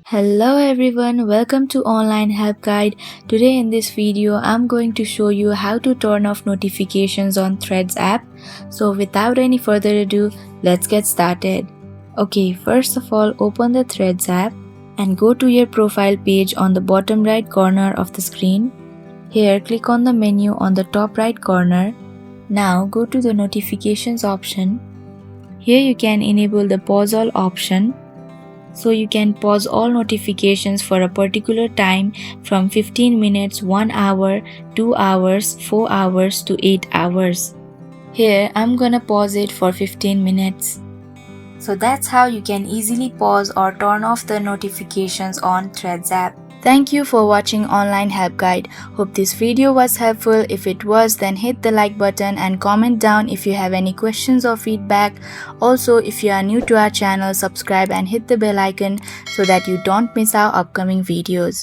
Hello everyone, welcome to Online Help Guide. Today in this video, I'm going to show you how to turn off notifications on Threads app. So without any further ado, let's get started. Okay, first of all, open the Threads app and go to your profile page on the bottom right corner of the screen. Here, click on the menu on the top right corner. Now go to the notifications option. Here you can enable the pause all option. So you can pause all notifications for a particular time from 15 minutes, 1 hour, 2 hours, 4 hours to 8 hours. Here I'm gonna pause it for 15 minutes. So that's how you can easily pause or turn off the notifications on Threads app. Thank you for watching Online Help Guide. Hope this video was helpful. If it was, then hit the like button and comment down if you have any questions or feedback. Also, if you are new to our channel, subscribe and hit the bell icon so that you don't miss our upcoming videos.